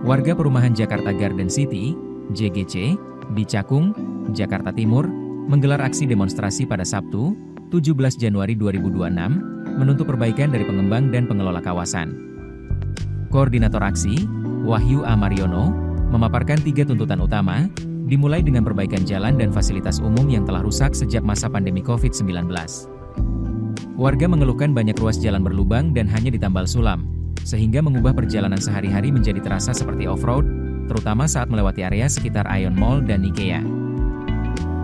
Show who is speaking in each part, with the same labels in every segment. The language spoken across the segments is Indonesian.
Speaker 1: Warga perumahan Jakarta Garden City, JGC, di Cakung, Jakarta Timur, menggelar aksi demonstrasi pada Sabtu, 17 Januari 2026, menuntut perbaikan dari pengembang dan pengelola kawasan. Koordinator aksi, Wahyu A. Mariono, memaparkan 3 tuntutan utama, dimulai dengan perbaikan jalan dan fasilitas umum yang telah rusak sejak masa pandemi COVID-19. Warga mengeluhkan banyak ruas jalan berlubang dan hanya ditambal sulam, sehingga mengubah perjalanan sehari-hari menjadi terasa seperti off-road, terutama saat melewati area sekitar Ion Mall dan IKEA.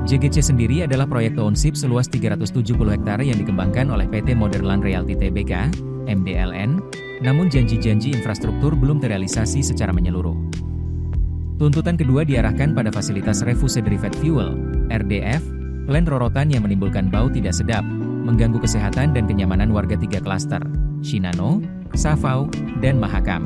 Speaker 1: JGC sendiri adalah proyek township seluas 370 hektare yang dikembangkan oleh PT Modern Realty Tbk, MDLN, namun janji-janji infrastruktur belum terrealisasi secara menyeluruh. Tuntutan kedua diarahkan pada fasilitas Refuse Derived Fuel, RDF, plan rorotan yang menimbulkan bau tidak sedap, mengganggu kesehatan dan kenyamanan warga 3 klaster, Shinano, Savau, dan Mahakam.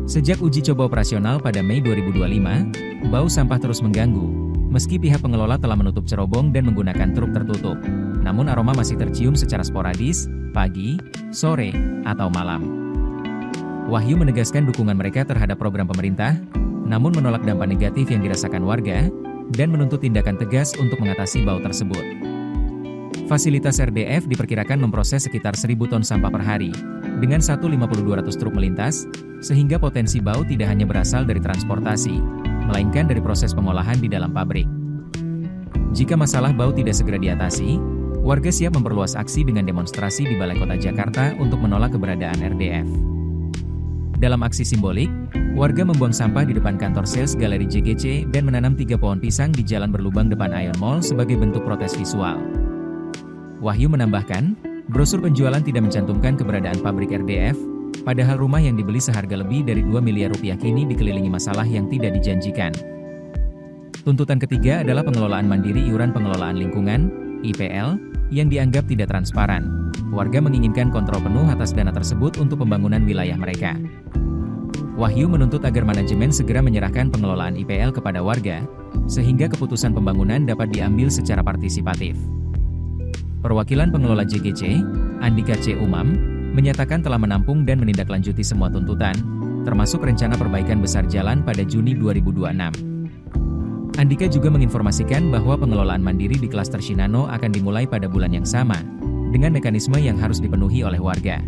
Speaker 1: Sejak uji coba operasional pada Mei 2025, bau sampah terus mengganggu, meski pihak pengelola telah menutup cerobong dan menggunakan truk tertutup. Namun aroma masih tercium secara sporadis, pagi, sore, atau malam. Wahyu menegaskan dukungan mereka terhadap program pemerintah, namun menolak dampak negatif yang dirasakan warga, dan menuntut tindakan tegas untuk mengatasi bau tersebut. Fasilitas RDF diperkirakan memproses sekitar 1.000 ton sampah per hari, dengan 150-200 truk melintas, sehingga potensi bau tidak hanya berasal dari transportasi, melainkan dari proses pengolahan di dalam pabrik. Jika masalah bau tidak segera diatasi, warga siap memperluas aksi dengan demonstrasi di Balai Kota Jakarta untuk menolak keberadaan RDF. Dalam aksi simbolik, warga membuang sampah di depan kantor sales galeri JGC dan menanam 3 pohon pisang di jalan berlubang depan Ion Mall sebagai bentuk protes visual. Wahyu menambahkan, brosur penjualan tidak mencantumkan keberadaan pabrik RDF, padahal rumah yang dibeli seharga lebih dari 2 miliar rupiah kini dikelilingi masalah yang tidak dijanjikan. Tuntutan ketiga adalah pengelolaan mandiri iuran pengelolaan lingkungan, IPL, yang dianggap tidak transparan. Warga menginginkan kontrol penuh atas dana tersebut untuk pembangunan wilayah mereka. Wahyu menuntut agar manajemen segera menyerahkan pengelolaan IPL kepada warga, sehingga keputusan pembangunan dapat diambil secara partisipatif. Perwakilan pengelola JGC, Andika C. Umam, menyatakan telah menampung dan menindaklanjuti semua tuntutan, termasuk rencana perbaikan besar jalan pada Juni 2026. Andika juga menginformasikan bahwa pengelolaan mandiri di klaster Shinano akan dimulai pada bulan yang sama, dengan mekanisme yang harus dipenuhi oleh warga.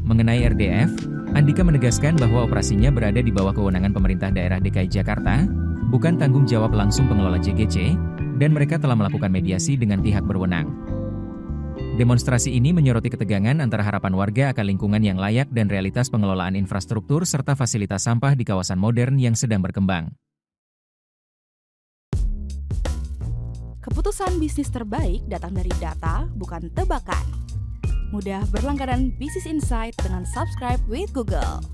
Speaker 1: Mengenai RDF, Andika menegaskan bahwa operasinya berada di bawah kewenangan pemerintah daerah DKI Jakarta, bukan tanggung jawab langsung pengelola JGC, dan mereka telah melakukan mediasi dengan pihak berwenang. Demonstrasi ini menyoroti ketegangan antara harapan warga akan lingkungan yang layak dan realitas pengelolaan infrastruktur serta fasilitas sampah di kawasan modern yang sedang berkembang.
Speaker 2: Keputusan bisnis terbaik datang dari data, bukan tebakan. Mudah berlangganan Business Insight dengan subscribe with Google.